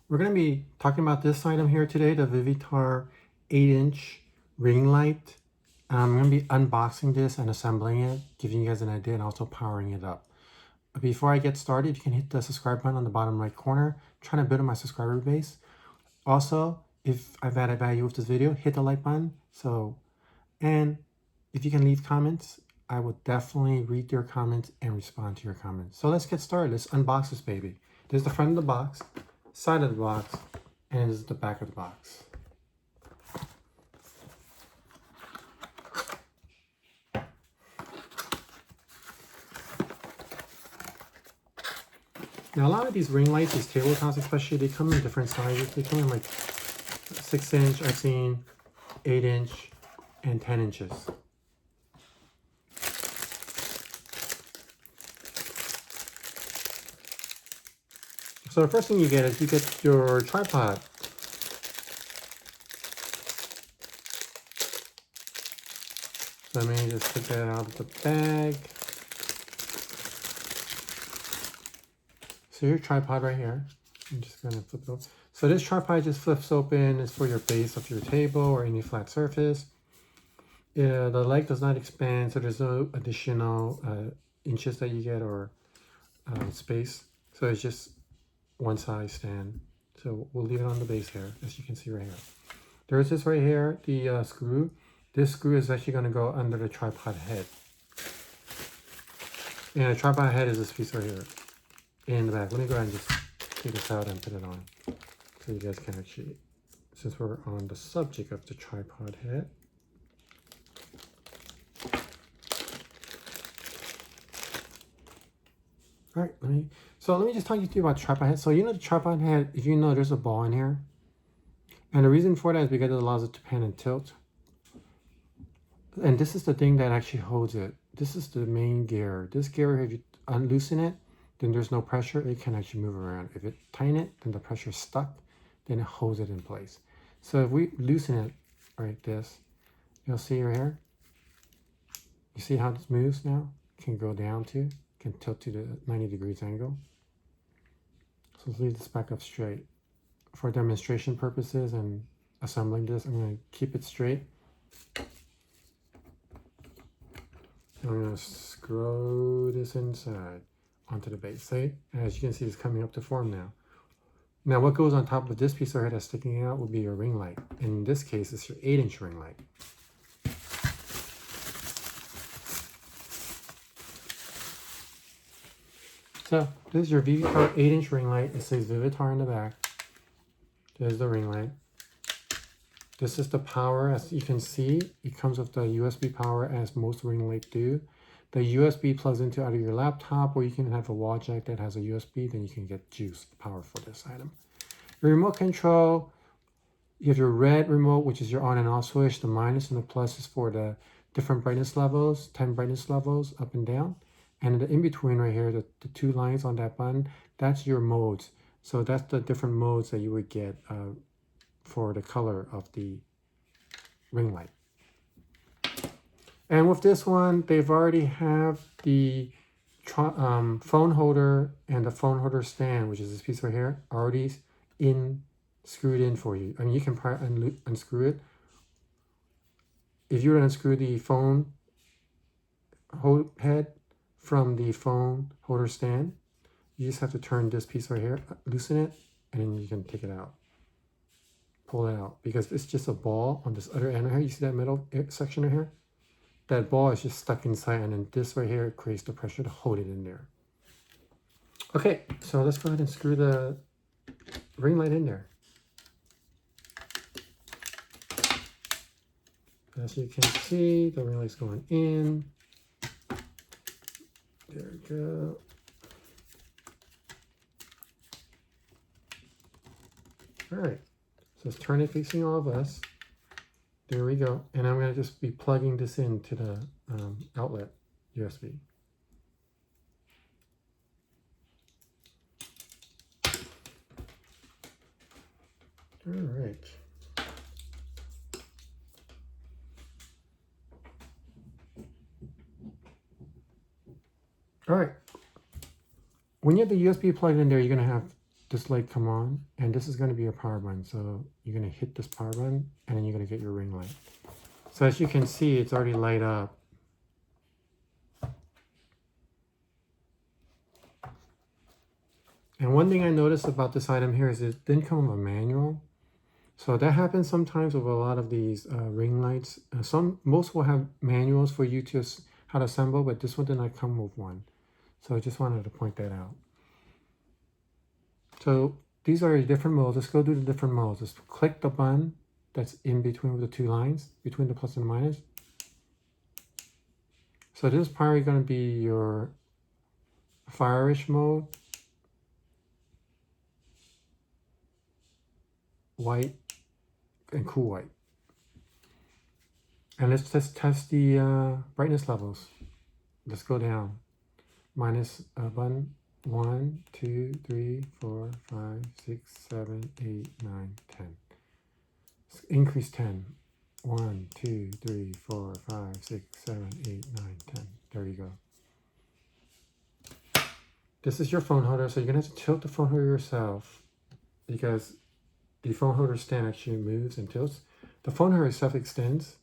We're going to be talking about this item here today, the Vivitar 8-inch ring light. I'm going to be unboxing this and assembling it, giving you guys an idea and also powering it up. Before I get started, you can hit the subscribe button on the bottom right corner. I'm trying to build my subscriber base. Also, if I've added value with this video, hit the like button. And if you can leave comments, I will definitely read your comments and respond to your comments. So let's get started. Let's unbox this baby. This is the front of the box, side of the box, and this is the back of the box. Now, a lot of these ring lights, these tabletops especially, they come in different sizes. They come in like 6-inch, I've seen 8-inch, and 10 inches. So the first thing you get is you get your tripod. So let me just take that out of the bag. So your tripod right here. I'm just gonna flip it open. So this tripod just flips open. It's for your base of your table or any flat surface. The leg does not expand, so there's no additional inches that you get or space. So it's just one size stand. So we'll leave it on the base here, as you can see right here. There's this right here, the screw. This screw is actually going to go under the tripod head. And the tripod head is this piece right here in the back. Let me go ahead and just take this out and put it on so you guys can actually, since we're on the subject of the tripod head. All right, let me just talk to you about tripod head. So you know the tripod head, if you know there's a ball in here. And the reason for that is because it allows it to pan and tilt. And this is the thing that actually holds it. This is the main gear. This gear, if you unloosen it, then there's no pressure. It can actually move around. If it tighten it, then the pressure is stuck. Then it holds it in place. So if we loosen it like this, you'll see right here. You see how this moves now? It can go down to, can tilt to the 90 degrees angle. So let's leave this back up straight. For demonstration purposes and assembling this, I'm going to keep it straight. I'm going to screw this inside onto the base. See? As you can see, it's coming up to form now. Now, what goes on top of this piece right here that's sticking out would be your ring light. In this case, it's your 8-inch ring light. So, this is your Vivitar 8-inch ring light. It says Vivitar in the back. There's the ring light. This is the power. As you can see, it comes with the USB power as most ring lights do. The USB plugs into either your laptop or you can have a wall jack that has a USB, then you can get juice power for this item. Your remote control, you have your red remote, which is your on and off switch. The minus and the plus is for the different brightness levels, 10 brightness levels up and down. And in between right here, the two lines on that button, that's your modes. So that's the different modes that you would get for the color of the ring light. And with this one, they've already have the phone holder and the phone holder stand, which is this piece right here, already screwed in for you. I mean, you can probably unscrew it. If you were to unscrew the phone head from the phone holder stand, you just have to turn this piece right here, loosen it, and then you can take it out. Pull it out, because it's just a ball on this other end right here. You see that middle section right here? That ball is just stuck inside, and then this right here creates the pressure to hold it in there. Okay, so let's go ahead and screw the ring light in there. As you can see, the ring light's going in. There we go. All right, so let's turn it facing all of us. There we go. And I'm going to just be plugging this into the outlet USB. All right. All right. When you have the USB plugged in there, you're going to have this light come on, and this is going to be your power button. So you're going to hit this power button, and then you're going to get your ring light. So as you can see, it's already light up. And one thing I noticed about this item here is it didn't come with a manual. So that happens sometimes with a lot of these ring lights. Most will have manuals for you to how to assemble, but this one did not come with one. So I just wanted to point that out. So these are different modes. Let's go do the different modes. Just click the button that's in between the two lines, between the plus and the minus. So this is probably going to be your fire-ish mode. White and cool white. And let's just test the brightness levels. Let's go down. Minus button 1, 2, 3, 4, 5, 6, 7, 8, 9, 10. Let's increase 10. 1, 2, 3, 4, 5, 6, 7, 8, 9, 10. There you go. This is your phone holder, so you're gonna have to tilt the phone holder yourself because the phone holder stand actually moves and tilts. The phone holder itself extends,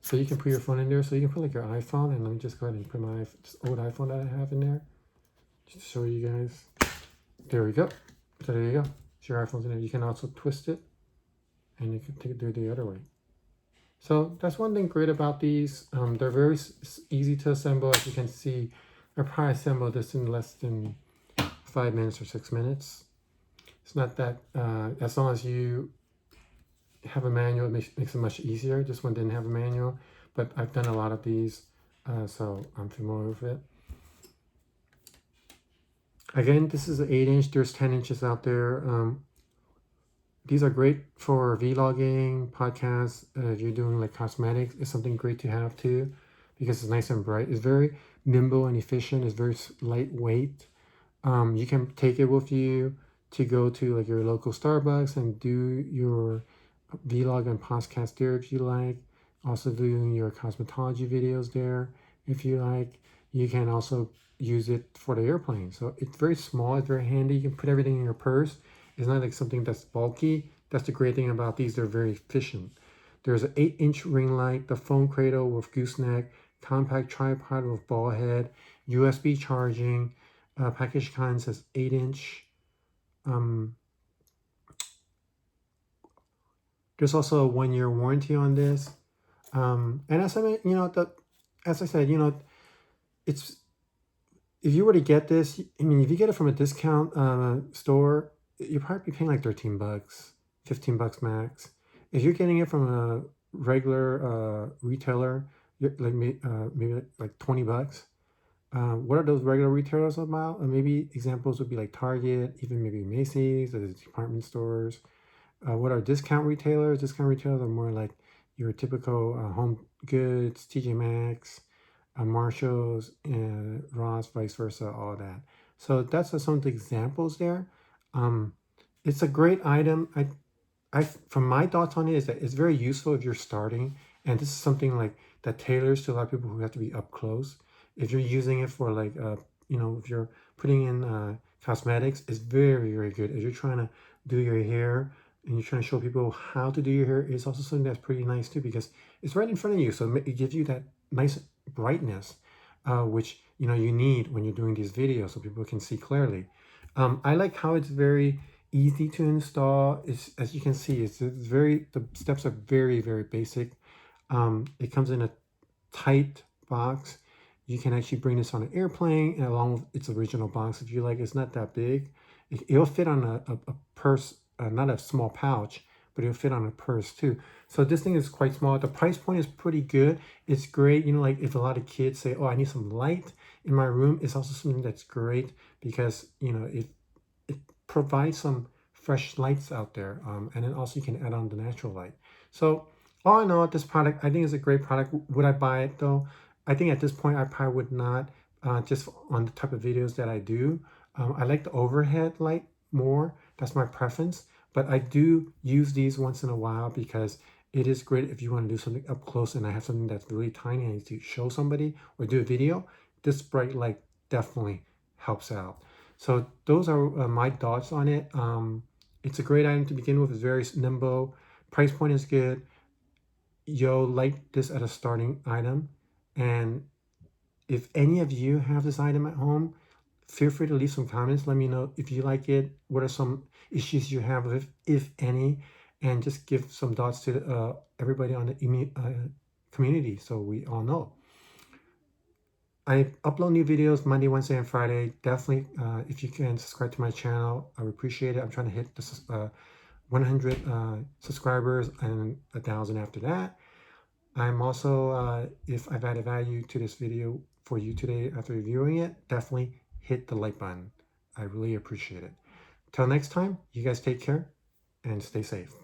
so you can put your phone in there. So you can put like your iPhone, and let me just go ahead and put my old iPhone that I have in there, just to show you guys. There we go. So there you go. So your iPhone's in there. You can also twist it, and you can do it the other way. So that's one thing great about these. They're very easy to assemble. As you can see, I probably assembled this in less than 5 minutes or 6 minutes. It's not that, as long as you have a manual, it makes it much easier. This one didn't have a manual, but I've done a lot of these, so I'm familiar with it. Again, this is an 8-inch. There's 10 inches out there. These are great for vlogging, podcasts. If you're doing like cosmetics, it's something great to have too, because it's nice and bright. It's very nimble and efficient. It's very lightweight. You can take it with you to go to like your local Starbucks and do your vlog and podcast there if you like. Also doing your cosmetology videos there if you like. You can also use it for the airplane. So it's very small, it's very handy. You can put everything in your purse. It's not like something that's bulky. That's the great thing about these. They're very efficient. There's an 8-inch ring light, the phone cradle with gooseneck, compact tripod with ball head, USB charging. Package kind says 8-inch. There's also a 1-year warranty on this. And as I mean, as I said, it's, if you were to get this, I mean, if you get it from a discount store, you'll probably be paying like 13 bucks, 15 bucks max. If you're getting it from a regular retailer, like maybe like 20 bucks. What are those regular retailers about? Maybe examples would be like Target, even maybe Macy's, or the department stores. What are discount retailers? Discount retailers are more like your typical home goods, TJ Maxx, Marshalls, and Ross, vice versa, all that. So that's some of the examples there. It's a great item. From my thoughts on it is that it's very useful if you're starting, and this is something like that tailors to a lot of people who have to be up close. If you're using it for like, if you're putting in cosmetics, it's very, very good. If you're trying to do your hair and you're trying to show people how to do your hair, it's also something that's pretty nice too, because it's right in front of you. So it gives you that nice brightness, which, you need when you're doing these videos so people can see clearly. I like how it's very easy to install. It's, as you can see, the steps are very, very basic. It comes in a tight box. You can actually bring this on an airplane, and along with its original box if you like. It's not that big. It'll fit on a purse, not a small pouch, but it'll fit on a purse too. So this thing is quite small. The price point is pretty good. It's great. Like if a lot of kids say, oh, I need some light in my room, it's also something that's great because, it provides some fresh lights out there. And then also you can add on the natural light. So all in all, this product, I think is a great product. Would I buy it though? I think at this point, I probably would not, just on the type of videos that I do. I like the overhead light more. That's my preference. But I do use these once in a while because it is great if you want to do something up close and I have something that's really tiny and I need to show somebody or do a video. This bright light definitely helps out. So those are my thoughts on it. It's a great item to begin with. It's very nimble. Price point is good. You'll like this at a starting item. And if any of you have this item at home, feel free to leave some comments. Let me know if you like it. What are some issues you have with, if any, and just give some thoughts to everybody on the community so we all know. I upload new videos Monday, Wednesday, and Friday. Definitely, if you can subscribe to my channel, I would appreciate it. I'm trying to hit the 100 subscribers and 1,000 after that. I'm also, if I've added value to this video for you today after reviewing it, definitely hit the like button. I really appreciate it. Till next time, you guys take care and stay safe.